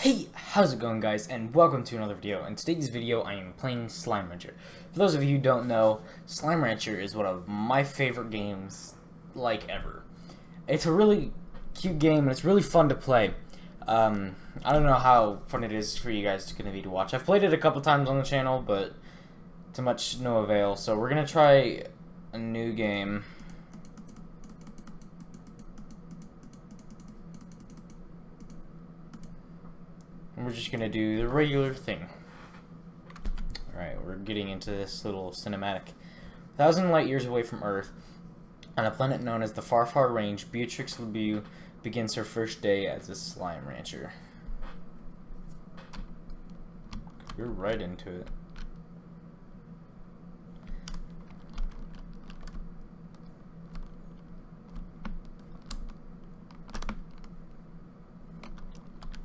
Hey, how's it going, guys, and welcome to another video. In today's video, I am playing Slime Rancher. For those of you who don't know, Slime Rancher is one of my favorite games, like, ever. It's a really cute game, and it's really fun to play. I don't know how fun it is for you guys to watch. I've played it a couple times on the channel, but to much no avail, so we're gonna try a new game. And we're just gonna do the regular thing. Alright, we're getting into this little cinematic. 1,000 light years away from Earth, on a planet known as the Far Far Range, Beatrix LeBeau begins her first day as a slime rancher. You're right into it.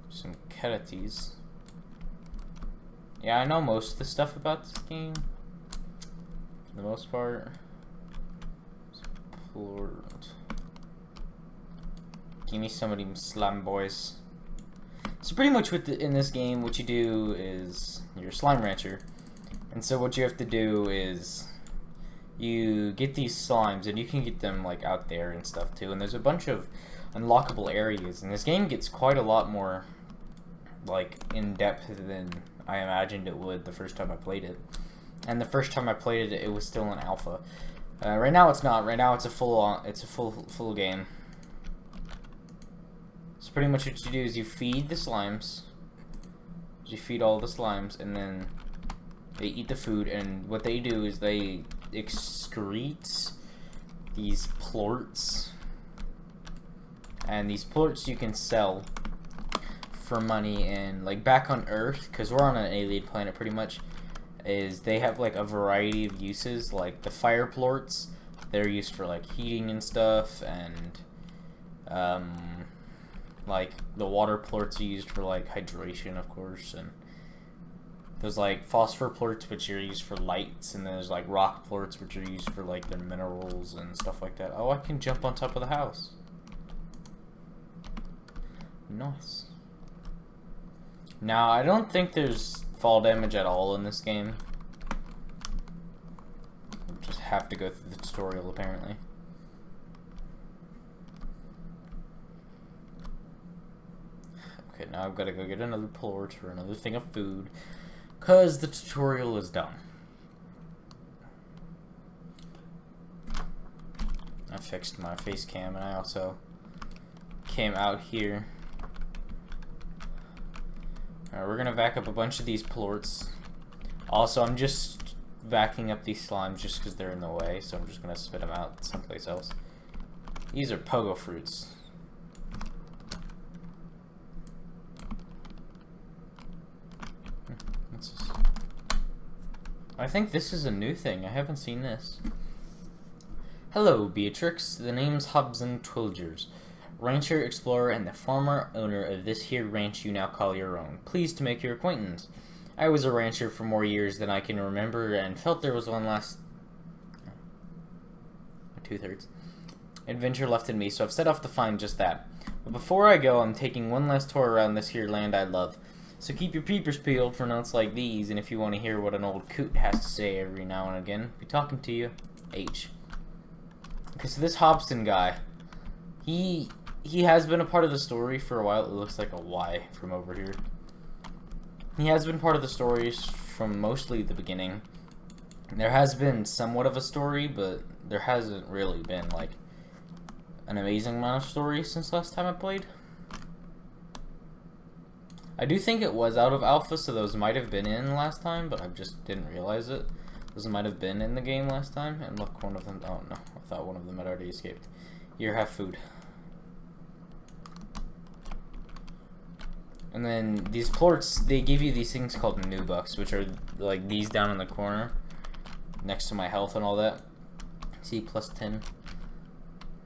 Some Keratis. Yeah, I know most of the stuff about this game. For the most part. Give me some of them slime boys. So pretty much in this game, what you do is you're a slime rancher. And so what you have to do is you get these slimes, and you can get them like out there and stuff too. And there's a bunch of unlockable areas, and this game gets quite a lot more like in depth than I imagined it would the first time I played it. And the first time I played it, it was still in alpha. Right now it's not. Right now it's a full game. So pretty much what you do is you feed the slimes. You feed all the slimes, and then they eat the food. And what they do is they excrete these plorts, and these plorts you can sell for money. And like back on Earth, because we're on an alien planet pretty much, is they have like a variety of uses. Like the fire plorts, they're used for like heating and stuff, and like the water plorts are used for like hydration, of course. And there's like phosphor plorts, which are used for lights, and then there's like rock plorts, which are used for like their minerals and stuff like that. Oh, I can jump on top of the house. Nice. Now, I don't think there's fall damage at all in this game. We'll just have to go through the tutorial, apparently. Okay, now I've got to go get another plort or another thing of food, because the tutorial is done. I fixed my face cam, and I also came out here. Alright, we're gonna vac up a bunch of these plorts. Also, I'm just vacuuming up these slimes just because they're in the way, so I'm just gonna spit them out someplace else. These are pogo fruits. What's this? I think this is a new thing. I haven't seen this. Hello, Beatrix. The name's Hobson Twilgers, rancher, explorer, and the former owner of this here ranch you now call your own. Pleased to make your acquaintance. I was a rancher for more years than I can remember, and felt there was one last 2/3 adventure left in me, so I've set off to find just that. But before I go, I'm taking one last tour around this here land I love. So keep your peepers peeled for notes like these, and if you want to hear what an old coot has to say every now and again, be talking to you, H. Okay, so this Hobson guy, he has been a part of the story for a while. It looks like a Y from over here. He has been part of the stories from mostly the beginning. There has been somewhat of a story, but there hasn't really been like an amazing amount of story since last time I played. I do think it was out of alpha, so those might have been in last time, but I just didn't realize it. Those might have been in the game last time. And look, one of them, oh no, I thought one of them had already escaped. Here, have food. And then these plorts, they give you these things called Nubucks, which are like these down in the corner next to my health and all that. See, plus 10.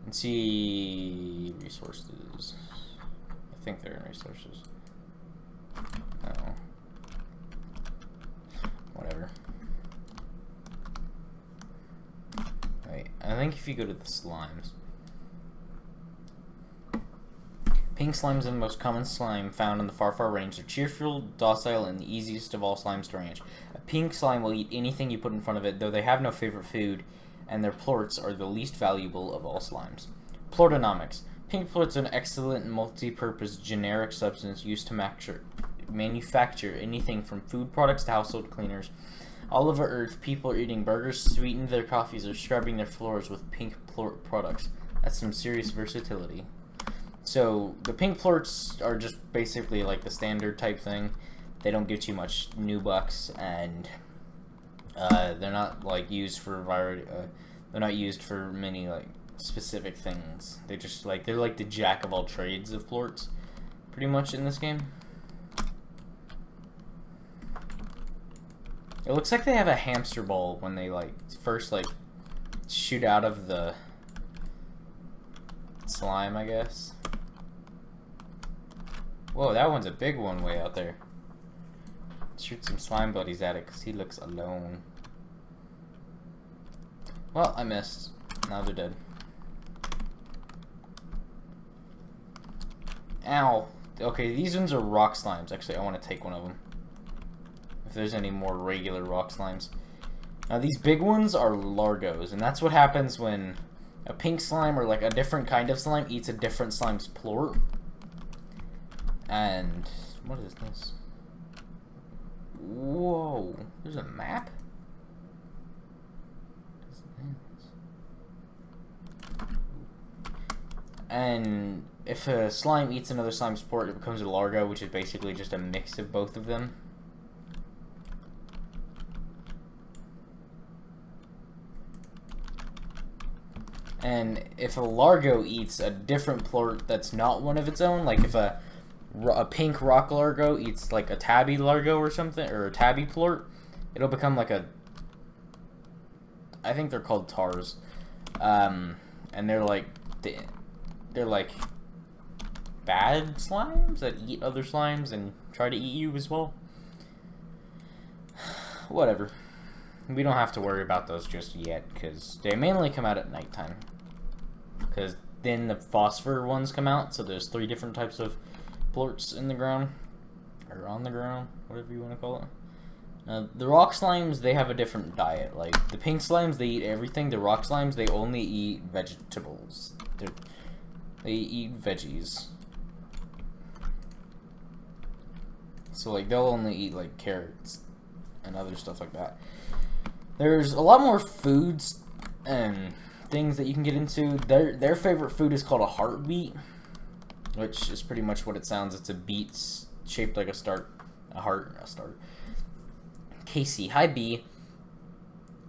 And see resources. I think they're in resources. Oh. Whatever. Wait, I think if you go to the slimes, Pink slimes are the most common slime found in the Far range. They're cheerful, docile, and the easiest of all slimes to ranch. A pink slime will eat anything you put in front of it, though they have no favorite food, and their plorts are the least valuable of all slimes. Plortonomics. Pink plorts are an excellent multi-purpose generic substance used to manufacture anything from food products to household cleaners. All over Earth, people are eating burgers, sweetened their coffees, or scrubbing their floors with pink plort products. That's some serious versatility. So, the pink plorts are just basically like the standard type thing. They don't give you much new bucks, and they're not like used for they're not used for many like specific things. They just like they're like the jack of all trades of plorts, pretty much in this game. It looks like they have a hamster ball when they like first like shoot out of the slime, I guess. Whoa, that one's a big one way out there. Shoot some slime buddies at it because he looks alone. Well, I missed. Now they're dead. Ow. Okay, these ones are rock slimes. Actually, I want to take one of them. If there's any more regular rock slimes. Now, these big ones are Largos, and that's what happens when a pink slime or like a different kind of slime eats a different slime's plort. And what is this? Whoa, there's a map? And if a slime eats another slime's plort, it becomes a Largo, which is basically just a mix of both of them. And if a Largo eats a different plort that's not one of its own, like if a pink rock Largo eats like a tabby Largo or something, or a tabby plort, it'll become like a, I think they're called tars, and they're like bad slimes that eat other slimes and try to eat you as well. Whatever, we don't have to worry about those just yet because they mainly come out at nighttime, because then the phosphor ones come out. So there's 3 different types of plorts in the ground, or on the ground, whatever you want to call it. The rock slimes, they have a different diet. Like the pink slimes, they eat everything. The rock slimes, they only eat vegetables. They eat veggies. So like they'll only eat like carrots and other stuff like that. There's a lot more foods and things that you can get into. Their favorite food is called a heartbeet, which is pretty much what it sounds. It's a beet shaped like a start, a heart, a start. Casey, hi B.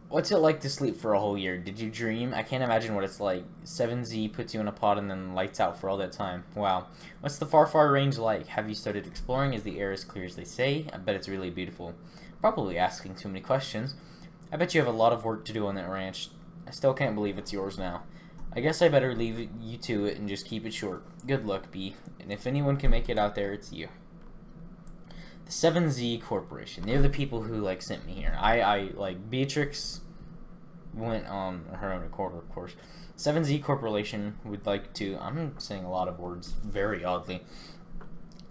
What's it like to sleep for a whole year? Did you dream? I can't imagine what it's like. 7Z puts you in a pod and then lights out for all that time. Wow. What's the far range like? Have you started exploring? Is the air as clear as they say? I bet it's really beautiful. Probably asking too many questions. I bet you have a lot of work to do on that ranch. I still can't believe it's yours now. I guess I better leave you to it and just keep it short. Good luck, B. And if anyone can make it out there, it's you. The 7Z Corporation. They're the people who like sent me here. I like Beatrix went on her own accord, of course. 7Z Corporation would like to. I'm saying a lot of words very oddly.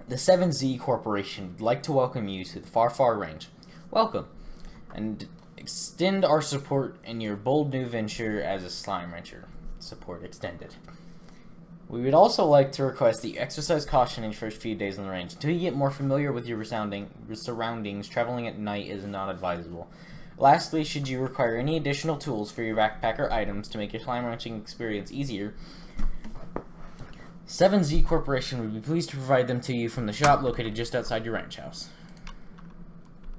The 7Z Corporation would like to welcome you to the Far range. Welcome, and extend our support in your bold new venture as a slime rancher. Support extended. We would also like to request that you exercise caution in your first few days on the range. Until you get more familiar with your surroundings, traveling at night is not advisable. Lastly, should you require any additional tools for your backpack or items to make your slime ranching experience easier, 7Z Corporation would be pleased to provide them to you from the shop located just outside your ranch house.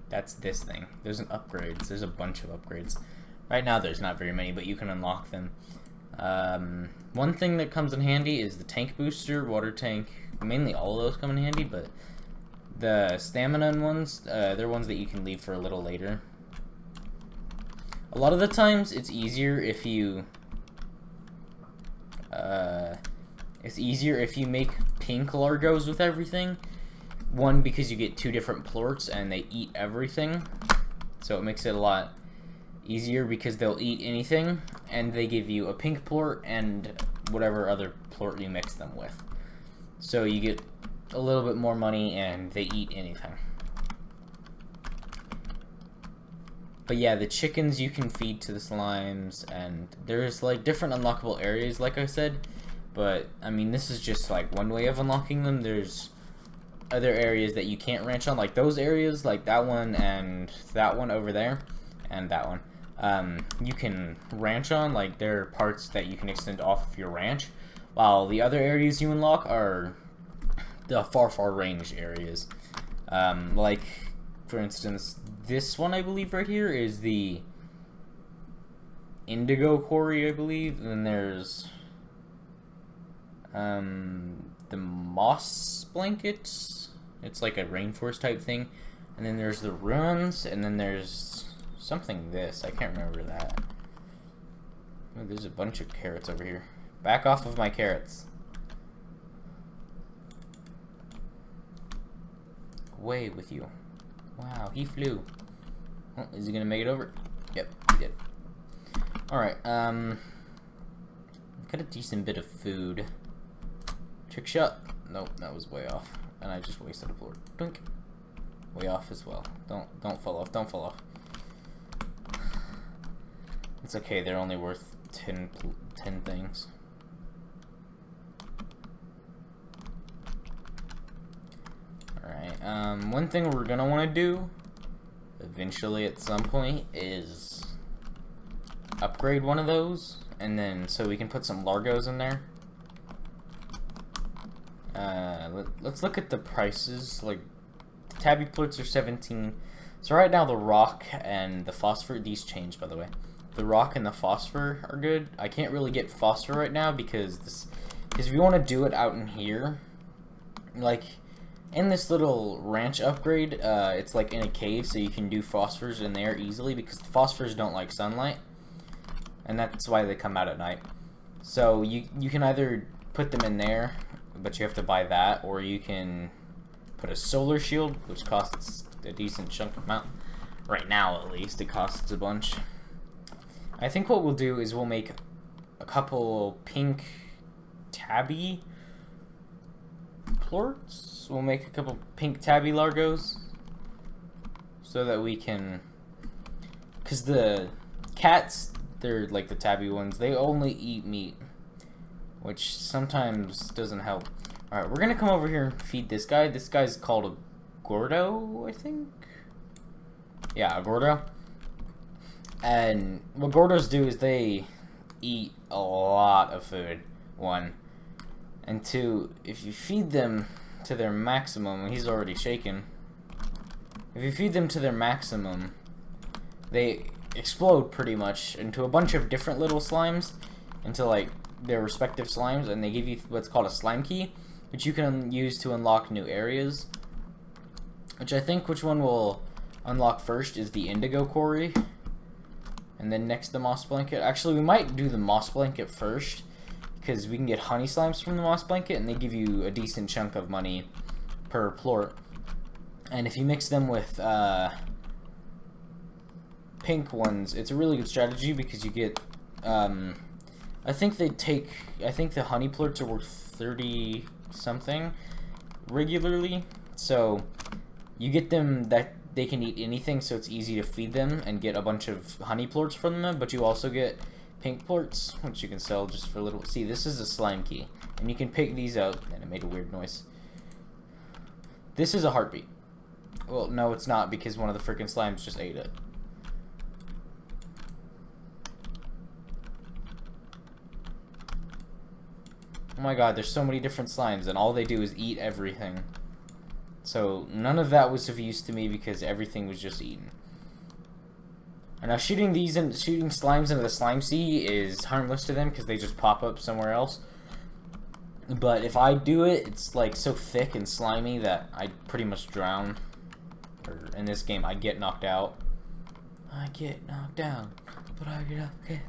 That's this thing. There's upgrades. There's a bunch of upgrades. Right now there's not very many, but you can unlock them. One thing that comes in handy is the tank booster, water tank. Mainly all of those come in handy, but the stamina ones, they're ones that you can leave for a little later. A lot of the times it's easier if you make pink Largos with everything. One, because you get 2 different plorts and they eat everything, so it makes it a lot easier because they'll eat anything, and they give you a pink plort and whatever other plort you mix them with. So you get a little bit more money, and they eat anything. But yeah, the chickens you can feed to the slimes, and there's like different unlockable areas, like I said. But I mean, this is just like one way of unlocking them. There's other areas that you can't ranch on, like those areas, like that one and that one over there, and that one. You can ranch on, like there are parts that you can extend off of your ranch, while the other areas you unlock are the far range areas. Like, for instance, this one I believe right here is the Indigo Quarry, I believe, and then there's the Moss Blankets. It's like a rainforest type thing, and then there's the Ruins, and then there's something this. I can't remember that. Oh, there's a bunch of carrots over here. Back off of my carrots. Away with you. Wow, he flew. Oh, is he gonna make it over? Yep, he did. Alright, got a decent bit of food. Trick shot. Nope, that was way off. And I just wasted a board. Dunk. Way off as well. Don't fall off, don't fall off. It's okay, they're only worth 10 things. Alright, one thing we're gonna want to do eventually at some point is upgrade one of those, and then so we can put some Largos in there. Let's look at the prices. Like, the tabby plorts are 17. So right now the rock and the phosphor, these changed by the way. The rock and the phosphor are good. I can't really get phosphor right now because if you want to do it out in here, like in this little ranch upgrade, it's like in a cave, so you can do phosphors in there easily because the phosphors don't like sunlight, and that's why they come out at night. So you can either put them in there, but you have to buy that, or you can put a solar shield, which costs a decent chunk amount. Right now, at least, it costs a bunch. I think what we'll do is we'll make a couple pink tabby plorts. We'll make a couple pink tabby Largos so that we can, because the cats, they're like the tabby ones, they only eat meat, which sometimes doesn't help. Alright, we're gonna come over here and feed this guy. This guy's called a Gordo, I think? Yeah, a Gordo. And what Gordos do is they eat a lot of food, one. And two, if you feed them to their maximum, he's already shaken. If you feed them to their maximum, they explode pretty much into a bunch of different little slimes, into like their respective slimes, and they give you what's called a slime key, which you can use to unlock new areas. Which I think which one will unlock first is the Indigo Quarry, and then next the Moss Blanket. Actually, we might do the Moss Blanket first, because we can get honey slimes from the Moss Blanket, and they give you a decent chunk of money per plort. And if you mix them with pink ones, it's a really good strategy because you get, I think the honey plorts are worth 30 something regularly, so you get them that they can eat anything, so it's easy to feed them and get a bunch of honey plorts from them, but you also get pink plorts, which you can sell just for a little. See, this is a slime key, and you can pick these out, and it made a weird noise. This is a heartbeat. Well, no, it's not, because one of the freaking slimes just ate it. Oh my god, there's so many different slimes, and all they do is eat everything. So none of that was of use to me because everything was just eaten. And now shooting slimes into the slime sea is harmless to them because they just pop up somewhere else. But if I do it, it's like so thick and slimy that I pretty much drown. Or in this game, I get knocked out. I get knocked down, but I get up again.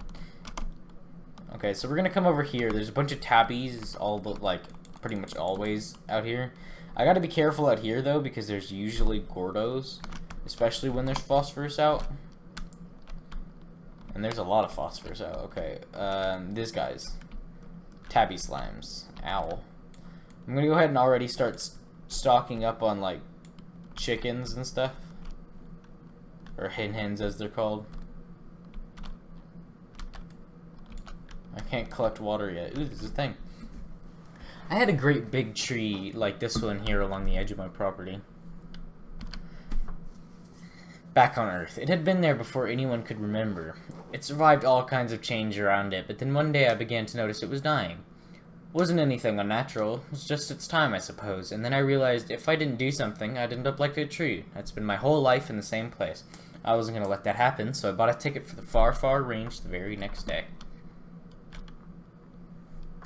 Okay, so we're gonna come over here. There's a bunch of tabbies, all but like pretty much always out here. I gotta be careful out here though because there's usually Gordos, especially when there's phosphorus out. And there's a lot of phosphorus out. Okay, this guy's tabby slimes. Owl. I'm gonna go ahead and already start stocking up on, like, chickens and stuff. Or hen hens, as they're called. I can't collect water yet. Ooh, there's a thing. I had a great big tree like this one here along the edge of my property. Back on Earth. It had been there before anyone could remember. It survived all kinds of change around it, but then one day I began to notice it was dying. It wasn't anything unnatural, it was just its time, I suppose, and then I realized if I didn't do something, I'd end up like a tree. I'd spend my whole life in the same place. I wasn't going to let that happen, so I bought a ticket for the far, far range the very next day.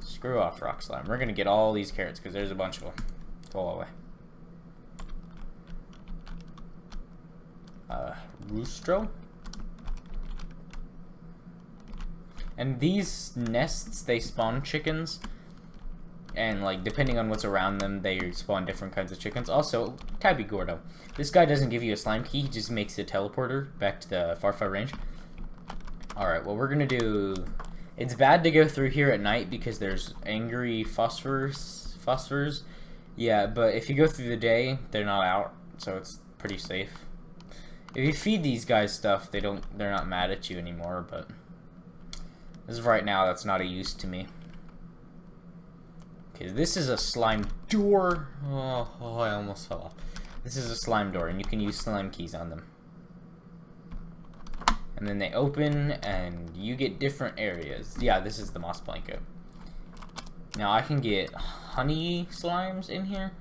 Screw off, Rock Slime. We're going to get all these carrots, because there's a bunch of them. Go away. Roostro? And these nests, they spawn chickens. And, like, depending on what's around them, they spawn different kinds of chickens. Also, Tabby Gordo. This guy doesn't give you a slime key, he just makes a teleporter back to the far, far range. Alright, what we're gonna do... It's bad to go through here at night because there's angry phosphors. Yeah, but if you go through the day, they're not out, so it's pretty safe. If you feed these guys stuff, they're not mad at you anymore, but... As of right now, that's not a use to me. Okay, this is a slime door. Oh, I almost fell off. This is a slime door, and you can use slime keys on them. And then they open, and you get different areas. Yeah, this is the moss blanket. Now, I can get honey slimes in here,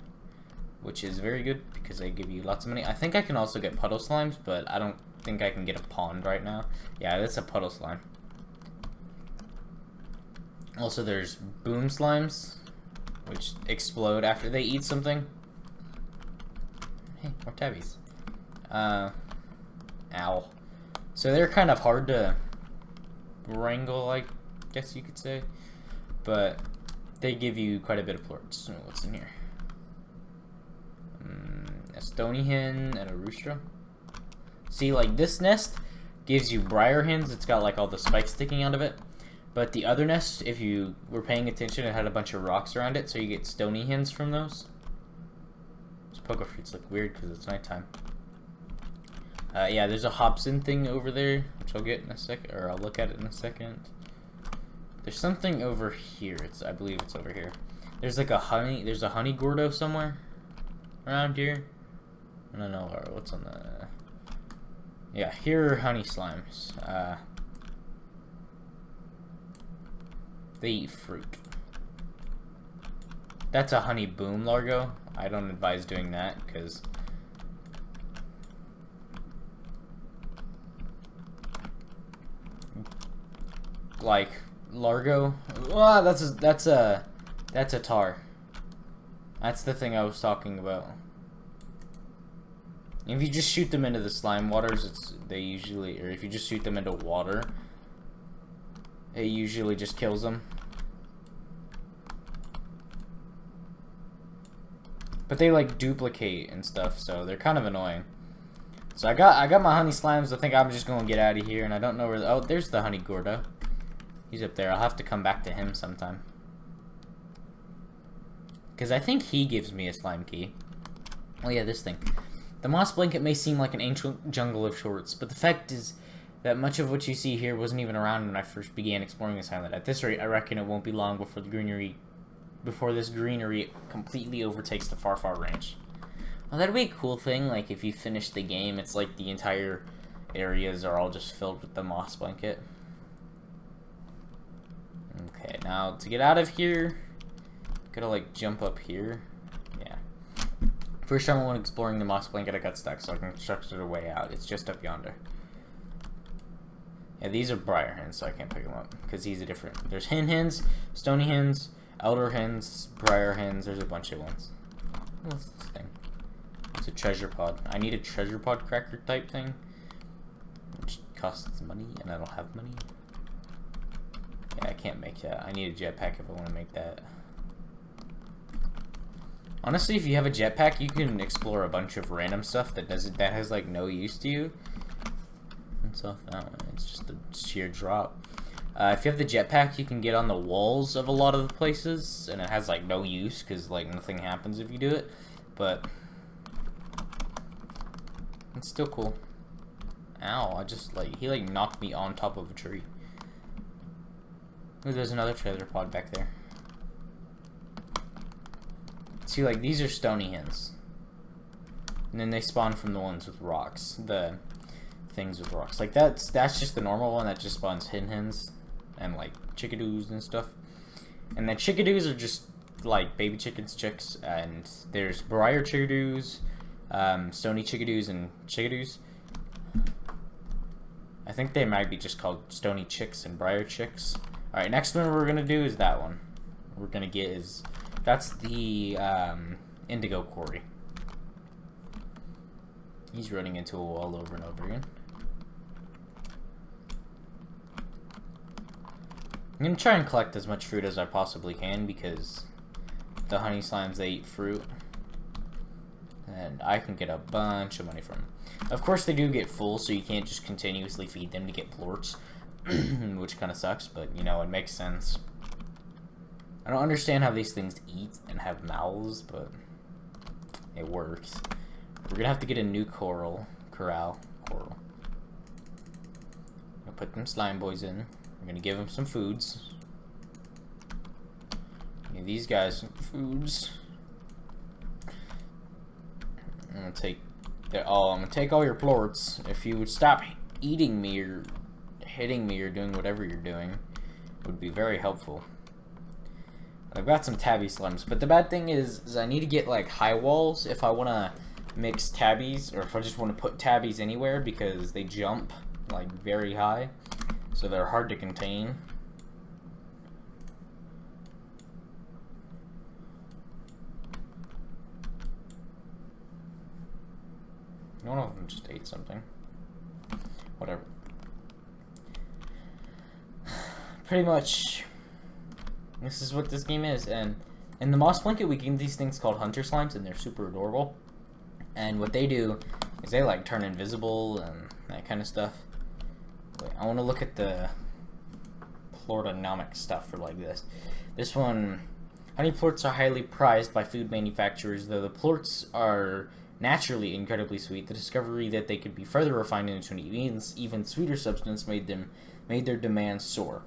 which is very good, because they give you lots of money. I think I can also get puddle slimes, but I don't think I can get a pond right now. Yeah, that's a puddle slime. Also, there's boom slimes, which explode after they eat something. Hey, more tabbies. Ow. So they're kind of hard to wrangle, I guess you could say. But they give you quite a bit of plorts. What's in here? A stony hen and a rooster. See, like, this nest gives you briar hens. It's got, like, all the spikes sticking out of it. But the other nest, if you were paying attention, it had a bunch of rocks around it, so you get stony hens from those. Those poker fruits look weird because it's nighttime. Yeah, there's a Hobson thing over there, which I'll get in a second, or I'll look at it in a second. There's something over here. I believe it's over here. There's like a honey Gordo somewhere around here. I don't know what's on the. Yeah, here are honey slimes. They eat fruit. That's a honey boom largo. I don't advise doing that because like largo. That's a tar. That's the thing I was talking about. If you just shoot them into the slime waters, or if you just shoot them into water, it usually just kills them. But they like duplicate and stuff, so they're kind of annoying. So I got my honey slimes. I think I'm just gonna get out of here, and I don't know where. Oh, there's the honey Gordo. He's up there. I'll have to come back to him sometime. Because I think he gives me a slime key. Oh yeah, this thing. The moss blanket may seem like an ancient jungle of sorts, but the fact is that much of what you see here wasn't even around when I first began exploring this island. At this rate, I reckon it won't be long before this greenery completely overtakes the far, far range. Well, that'd be a cool thing. Like if you finish the game, it's like the entire areas are all just filled with the moss blanket. Okay, now to get out of here, gotta like jump up here. Yeah. First time I went exploring the moss blanket, I got stuck, so I constructed a way out. It's just up yonder. Yeah, these are briar hens, so I can't pick them up because these are different. There's hen hens, stony hens, elder hens, briar hens. There's a bunch of ones. What's this thing? It's a treasure pod. I need a treasure pod cracker type thing, which costs money, and I don't have money. Yeah, I can't make that. I need a jetpack if I want to make that. Honestly, if you have a jetpack, you can explore a bunch of random stuff that has like no use to you. It's off that one. It's just a sheer drop. If you have the jetpack, you can get on the walls of a lot of the places, and it has like no use because like nothing happens if you do it. But it's still cool. Ow! I just like he like knocked me on top of a tree. Ooh, there's another treasure pod back there. See, like these are stony hens, and then they spawn from the ones with rocks. The things with rocks, like that's just the normal one that just spawns hens. And like chickadoos and stuff, and then chickadoos are just like baby chickens, chicks, and there's briar chickadoos, stony chickadoos, and chickadoos. I think they might be just called stony chicks and briar chicks. All right, next one we're gonna do is that one. We're gonna get is that's the indigo quarry. He's running into a wall over and over again. I'm going to try and collect as much fruit as I possibly can because the honey slimes, they eat fruit. And I can get a bunch of money from them. Of course, they do get full, so you can't just continuously feed them to get plorts, which kind of sucks, but, you know, it makes sense. I don't understand how these things eat and have mouths, but it works. We're going to have to get a new corral. I'll put them slime boys in. We're gonna give them some foods. Give these guys some foods. I'm gonna take all your plorts. If you would stop eating me or hitting me or doing whatever you're doing, it would be very helpful. I've got some tabby slimes, but the bad thing is I need to get like high walls if I wanna mix tabbies, or if I just want to put tabbies anywhere because they jump like very high. So they're hard to contain. One of them just ate something. Whatever. Pretty much, this is what this game is. And in the Moss Blanket, we get these things called Hunter Slimes, and they're super adorable. And what they do is they like turn invisible and that kind of stuff. Wait, I want to look at the plortonomic stuff for like this. This one, honey plorts are highly prized by food manufacturers, though the plorts are naturally incredibly sweet. The discovery that they could be further refined into an even sweeter substance made their demand soar.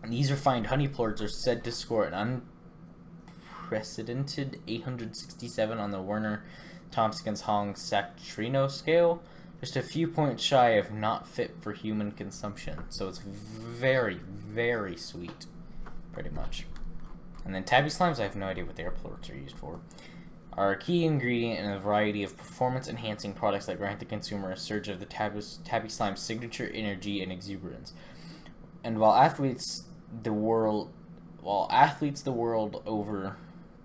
And these refined honey plorts are said to score an unprecedented 867 on the Werner Thompson's Hong Sactrino scale. Just a few points shy of not fit for human consumption. So it's very, very sweet, pretty much. And then tabby slimes, I have no idea what their plorts are used for, are a key ingredient in a variety of performance-enhancing products that grant the consumer a surge of the tabby slime's signature energy and exuberance. And while athletes the world over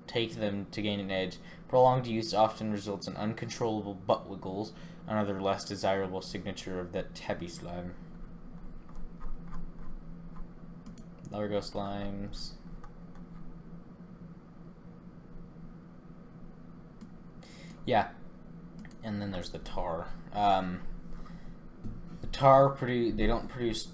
take them to gain an edge, prolonged use often results in uncontrollable butt wiggles, another less desirable signature of that tabby slime. Largo slimes. Yeah. And then there's the tar. The tar they don't produce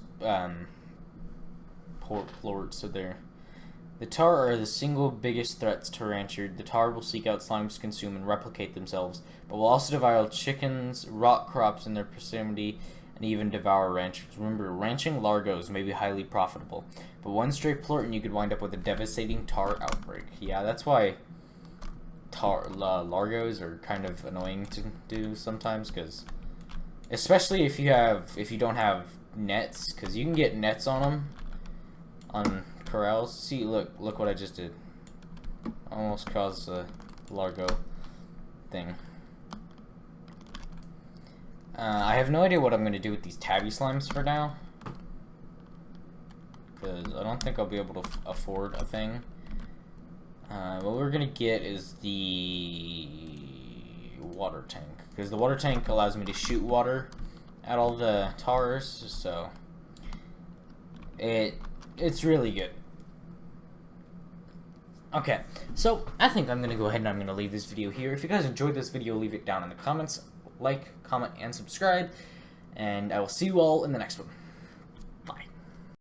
plorts, so the tar are the single biggest threats to rancher. The tar will seek out slimes to consume and replicate themselves, but will also devour chickens, rock crops in their proximity, and even devour ranchers. Remember, ranching largos may be highly profitable, but one stray plort and you could wind up with a devastating tar outbreak. Yeah, that's why largos are kind of annoying to do sometimes, because especially if you don't have nets, because you can get nets on them on corrals. See, look what I just did. Almost caused a largo thing. I have no idea what I'm going to do with these tabby slimes for now, because I don't think I'll be able to afford a thing. What we're going to get is the water tank, because the water tank allows me to shoot water at all the tars, so it's really good. Okay, so I think I'm going to go ahead and I'm going to leave this video here. If you guys enjoyed this video, leave it down in the comments. Like, comment, and subscribe. And I will see you all in the next one.